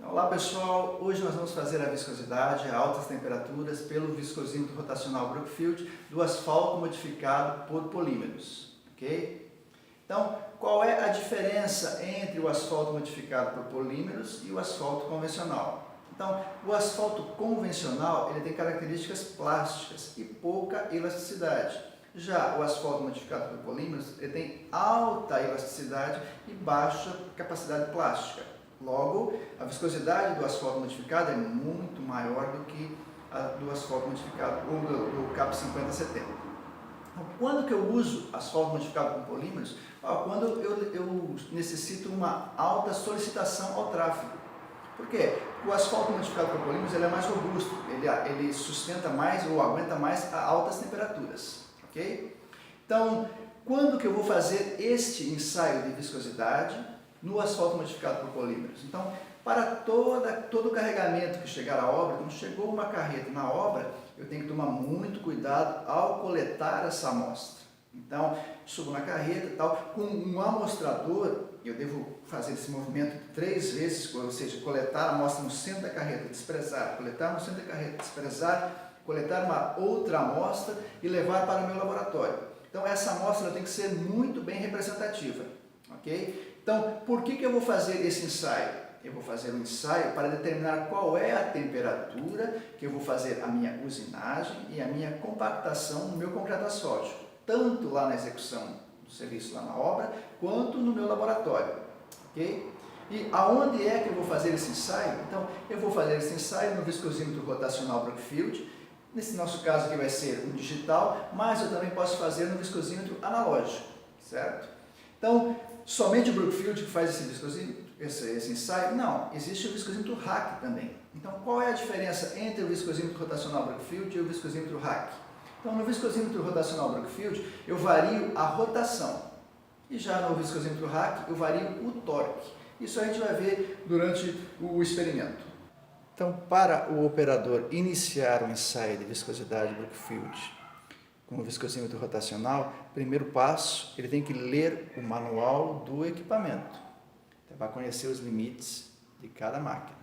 Olá pessoal, hoje nós vamos fazer a viscosidade a altas temperaturas pelo viscosímetro rotacional Brookfield do asfalto modificado por polímeros, ok? Então, qual é a diferença entre o asfalto modificado por polímeros e o asfalto convencional? Então, o asfalto convencional ele tem características plásticas e pouca elasticidade. Já o asfalto modificado por polímeros ele tem alta elasticidade e baixa capacidade plástica. Logo, a viscosidade do asfalto modificado é muito maior do que a do asfalto modificado ou do CAP 5070. Então, quando que eu uso asfalto modificado com polímeros? Quando eu necessito uma alta solicitação ao tráfego. Por quê? O asfalto modificado por polímeros ele é mais robusto, ele sustenta mais ou aguenta mais a altas temperaturas. Ok? Então, quando que eu vou fazer este ensaio de viscosidade no asfalto modificado por polímeros? Então, para todo o carregamento que chegar à obra, então chegou uma carreta na obra, eu tenho que tomar muito cuidado ao coletar essa amostra. Então, subo na carreta e tal, com um amostrador, eu devo fazer esse movimento 3 vezes, ou seja, coletar a amostra no centro da carreta, desprezar, coletar no centro da carreta, desprezar, coletar uma outra amostra e levar para o meu laboratório. Então, essa amostra tem que ser muito bem representativa, ok? Então, por que eu vou fazer esse ensaio? Eu vou fazer um ensaio para determinar qual é a temperatura que eu vou fazer a minha usinagem e a minha compactação no meu concreto asfáltico, tanto lá na execução do serviço lá na obra, quanto no meu laboratório, ok? E aonde é que eu vou fazer esse ensaio? Então, eu vou fazer esse ensaio no viscosímetro rotacional Brookfield. Nesse nosso caso aqui vai ser um digital, mas eu também posso fazer no viscosímetro analógico, certo? Então, somente o Brookfield que faz esse viscosímetro, esse ensaio? Não, existe o viscosímetro RAC também. Então, qual é a diferença entre o viscosímetro rotacional Brookfield e o viscosímetro RAC? Então, no viscosímetro rotacional Brookfield, eu vario a rotação. E já no viscosímetro RAC, eu vario o torque. Isso a gente vai ver durante o experimento. Então, para o operador iniciar o ensaio de viscosidade Brookfield com o viscosímetro rotacional, primeiro passo, ele tem que ler o manual do equipamento. Então, vai conhecer os limites de cada máquina.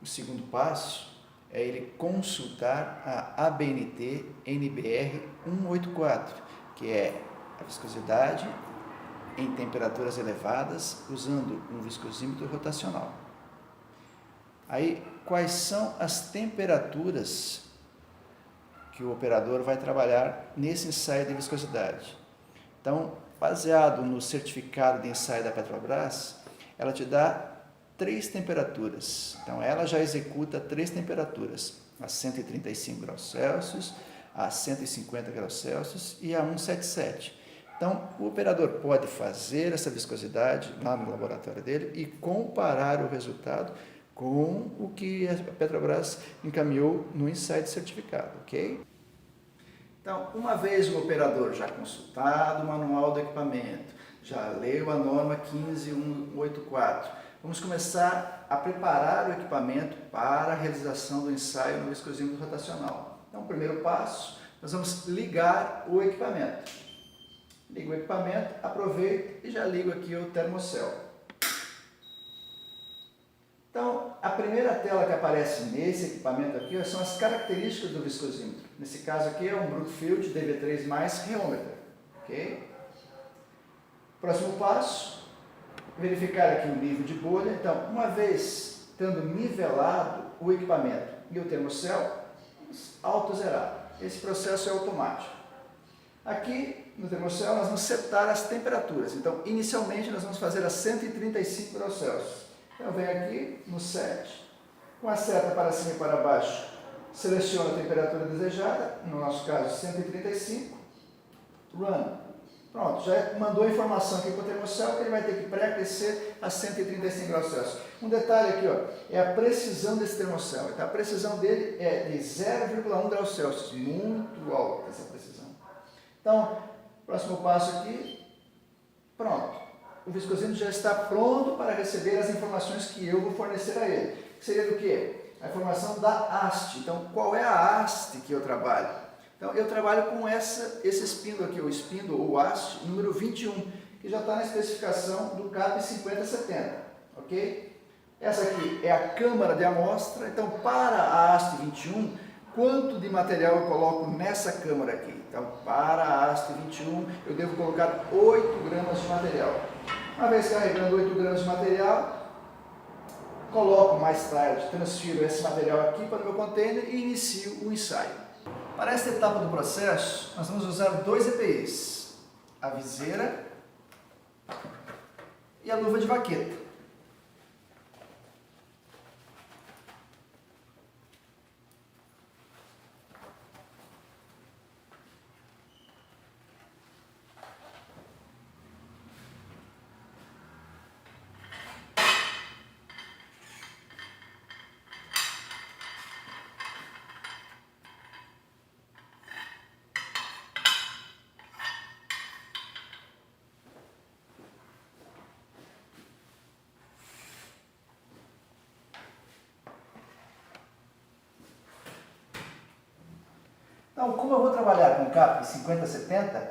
O segundo passo é ele consultar a ABNT NBR 184, que é a viscosidade em temperaturas elevadas usando um viscosímetro rotacional. Aí, quais são as temperaturas que o operador vai trabalhar nesse ensaio de viscosidade? Então, baseado no certificado de ensaio da Petrobras, ela te dá 3 temperaturas. Então, ela já executa 3 temperaturas, a 135 graus Celsius, a 150 graus Celsius e a 177. Então, o operador pode fazer essa viscosidade lá no laboratório dele e comparar o resultado com o que a Petrobras encaminhou no ensaio de certificado, ok? Então, uma vez o operador já consultado o manual do equipamento, já leu a norma 15184, vamos começar a preparar o equipamento para a realização do ensaio no viscosímetro rotacional. Então, o primeiro passo, nós vamos ligar o equipamento. Ligo o equipamento, aproveito e já ligo aqui o termocel. Então, a primeira tela que aparece nesse equipamento aqui são as características do viscosímetro. Nesse caso aqui é um Brookfield DV3 mais Rheometer, ok? Próximo passo, verificar aqui o nível de bolha. Então, uma vez tendo nivelado o equipamento e o termocel, autozerado. Esse processo é automático. Aqui no termocel nós vamos setar as temperaturas. Então, inicialmente nós vamos fazer a 135 graus Celsius. Então, eu venho aqui no set, com a seta para cima e para baixo, seleciono a temperatura desejada, no nosso caso 135, run. Pronto, já mandou a informação aqui para o termocel que ele vai ter que pré-aquecer a 135 graus Celsius. Um detalhe aqui, ó, é a precisão desse termocel. Então, a precisão dele é de 0,1 graus Celsius, muito alta essa precisão. Então, próximo passo aqui, pronto. O viscosímetro já está pronto para receber as informações que eu vou fornecer a ele. Que seria do quê? A informação da haste. Então, qual é a haste que eu trabalho? Então, eu trabalho com esse espíndolo aqui, o espíndolo ou haste número 21, que já está na especificação do CAP 5070, ok? Essa aqui é a câmara de amostra. Então, para a haste 21, quanto de material eu coloco nessa câmara aqui? Então, para a haste 21, eu devo colocar 8 gramas de material. Uma vez carregando 8 gramas de material, coloco mais tarde, transfiro esse material aqui para o meu container e inicio o ensaio. Para esta etapa do processo, nós vamos usar 2 EPIs, a viseira e a luva de vaqueta. Então, como eu vou trabalhar com capa de 50-70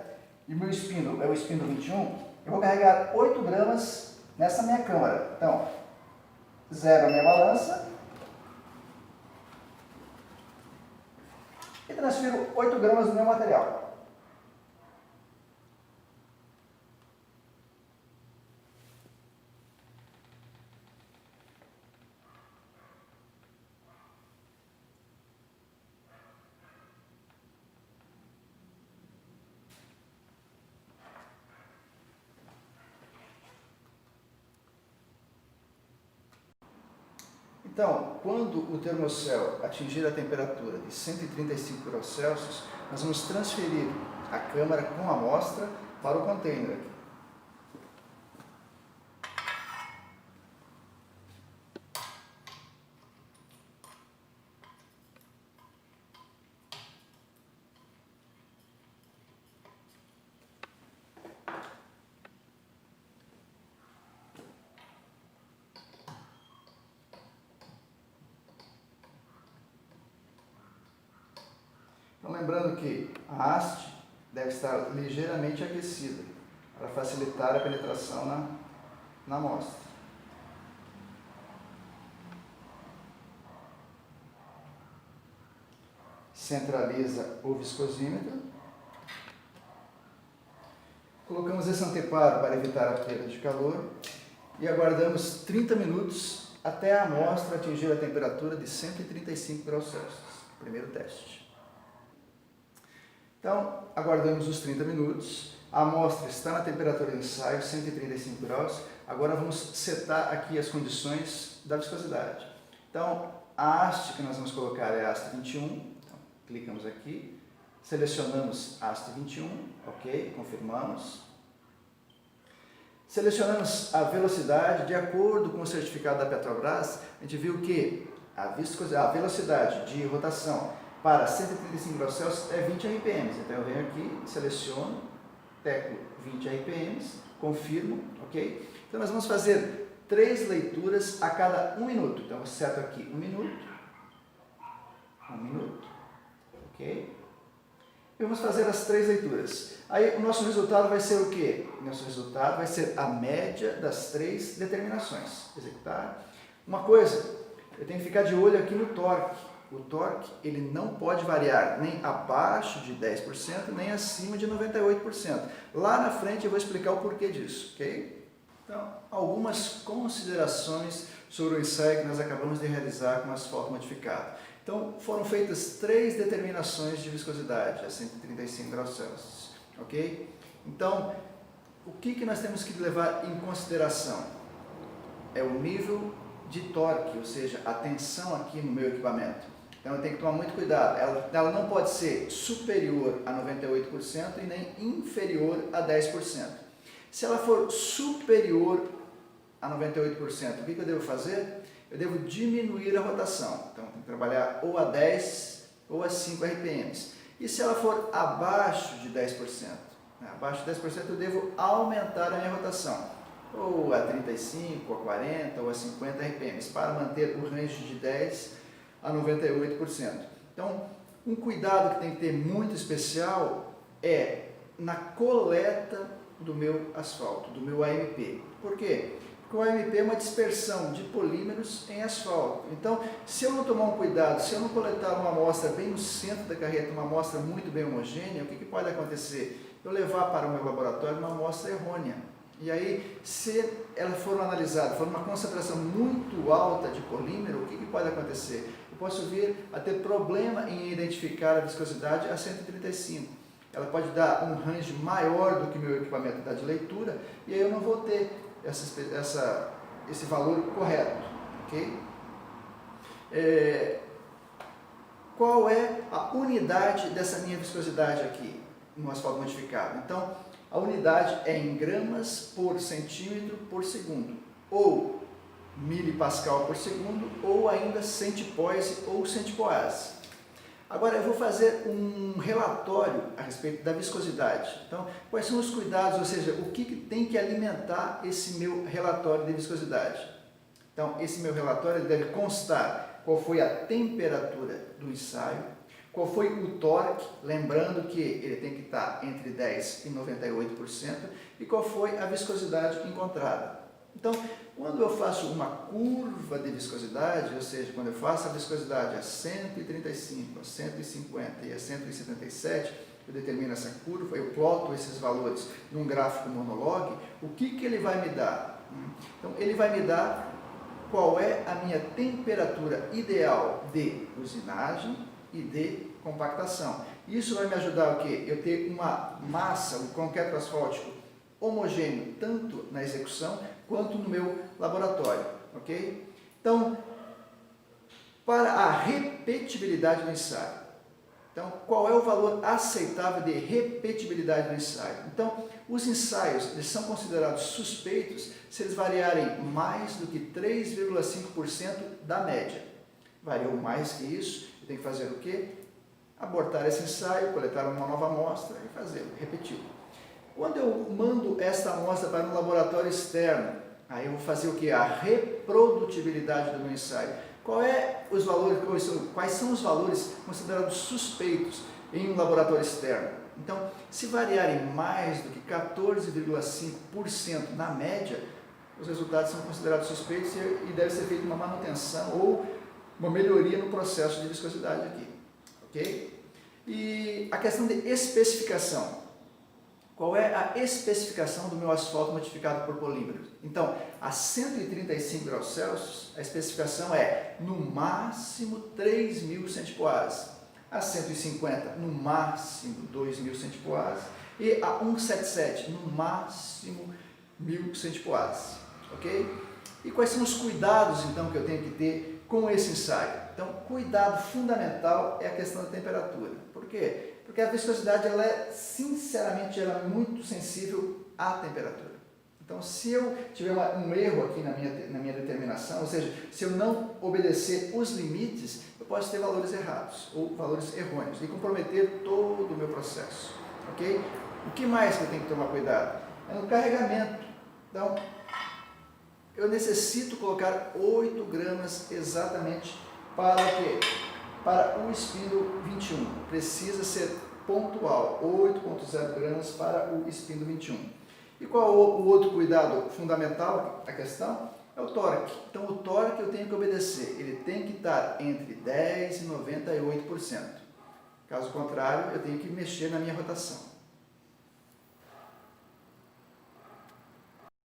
e o meu espino é o espino 21, eu vou carregar 8 gramas nessa minha câmara. Então, zero a minha balança e transfiro 8 gramas do meu material. Então, quando o termocel atingir a temperatura de 135 graus Celsius, nós vamos transferir a câmara com a amostra para o container aqui. Então, lembrando que a haste deve estar ligeiramente aquecida para facilitar a penetração na amostra. Centraliza o viscosímetro. Colocamos esse anteparo para evitar a perda de calor e aguardamos 30 minutos até a amostra atingir a temperatura de 135 graus Celsius. Primeiro teste. Então, aguardamos os 30 minutos, a amostra está na temperatura de ensaio, 135 graus, agora vamos setar aqui as condições da viscosidade. Então, a haste que nós vamos colocar é a haste 21, então, clicamos aqui, selecionamos a haste 21, ok, confirmamos. Selecionamos a velocidade, de acordo com o certificado da Petrobras, a gente viu que a velocidade de rotação para 135 graus Celsius é 20 RPM. Então eu venho aqui, seleciono, teclo 20 RPM, confirmo, ok? Então nós vamos fazer 3 leituras a cada 1 minuto. Então eu seto aqui 1 minuto, ok? E vamos fazer as 3 leituras. Aí o nosso resultado vai ser o quê? Nosso resultado vai ser a média das 3 determinações. Executar. Uma coisa, eu tenho que ficar de olho aqui no torque. O torque ele não pode variar nem abaixo de 10%, nem acima de 98%. Lá na frente eu vou explicar o porquê disso, ok? Então, algumas considerações sobre o ensaio que nós acabamos de realizar com asfalto modificado. Então, foram feitas 3 determinações de viscosidade a 135 graus Celsius, ok? Então, o que nós temos que levar em consideração? É o nível de torque, ou seja, a tensão aqui no meu equipamento. Então eu tenho que tomar muito cuidado, ela não pode ser superior a 98% e nem inferior a 10%. Se ela for superior a 98%, o que eu devo fazer? Eu devo diminuir a rotação, então tem que trabalhar ou a 10 ou a 5 RPMs. E se ela for abaixo de 10%, abaixo de 10% eu devo aumentar a minha rotação, ou a 35, a 40 ou a 50 RPMs, para manter o range de 10 a 98%. Então, um cuidado que tem que ter muito especial é na coleta do meu asfalto, do meu AMP. Por quê? que o AMP é uma dispersão de polímeros em asfalto. Então, se eu não tomar um cuidado, se eu não coletar uma amostra bem no centro da carreta, uma amostra muito bem homogênea, o que pode acontecer? Eu levar para o meu laboratório uma amostra errônea. E aí, se ela for analisada, for uma concentração muito alta de polímero, o que pode acontecer? Eu posso vir a ter problema em identificar a viscosidade a 135. Ela pode dar um range maior do que meu equipamento dá de leitura, e aí eu não vou ter esse valor correto. Okay? Qual é a unidade dessa minha viscosidade aqui no asfalto modificado? Então, a unidade é em gramas por centímetro por segundo, ou milipascal por segundo, ou ainda centipose ou centipoase. Agora eu vou fazer um relatório a respeito da viscosidade. Então, quais são os cuidados, ou seja, o que tem que alimentar esse meu relatório de viscosidade? Então, esse meu relatório ele deve constar qual foi a temperatura do ensaio, qual foi o torque, lembrando que ele tem que estar entre 10% e 98%, e qual foi a viscosidade encontrada. Então, quando eu faço uma curva de viscosidade, ou seja, quando eu faço a viscosidade a 135, a 150 e a 177, eu determino essa curva, eu ploto esses valores num gráfico monologue, o que ele vai me dar? Então, ele vai me dar qual é a minha temperatura ideal de usinagem e de compactação. Isso vai me ajudar o quê? Eu ter uma massa, um concreto asfáltico homogêneo, tanto na execução quanto no meu laboratório, ok? Então, para a repetibilidade do ensaio. Então, qual é o valor aceitável de repetibilidade do ensaio? Então, os ensaios eles são considerados suspeitos se eles variarem mais do que 3,5% da média. Variou mais que isso, eu tenho que fazer o quê? Abortar esse ensaio, coletar uma nova amostra e fazê-lo, repeti-lo. Quando eu mando esta amostra para um laboratório externo, aí eu vou fazer o que? A reprodutibilidade do meu ensaio. Quais são os valores considerados suspeitos em um laboratório externo? Então, se variarem mais do que 14,5% na média, os resultados são considerados suspeitos e deve ser feita uma manutenção ou uma melhoria no processo de viscosidade aqui. Ok? E a questão de especificação. Qual é a especificação do meu asfalto modificado por polímeros? Então, a 135 graus Celsius, a especificação é no máximo 3.000 centipoases. A 150, no máximo 2.000 centipoases. E a 177, no máximo 1.000 centipoases. Ok? E quais são os cuidados, então, que eu tenho que ter com esse ensaio? Então, cuidado fundamental é a questão da temperatura. Por quê? Porque a viscosidade, ela é, sinceramente, ela é muito sensível à temperatura. Então, se eu tiver um erro aqui na minha determinação, ou seja, se eu não obedecer os limites, eu posso ter valores errados ou valores errôneos e comprometer todo o meu processo. Ok? O que mais que eu tenho que tomar cuidado? É no carregamento. Então, eu necessito colocar 8 gramas exatamente para o quê? Para o espíndulo 21. Precisa ser pontual, 8,0 gramas para o espíndulo 21. E qual o outro cuidado fundamental, a questão? É o torque. Então, o torque eu tenho que obedecer. Ele tem que estar entre 10% e 98%. Caso contrário, eu tenho que mexer na minha rotação.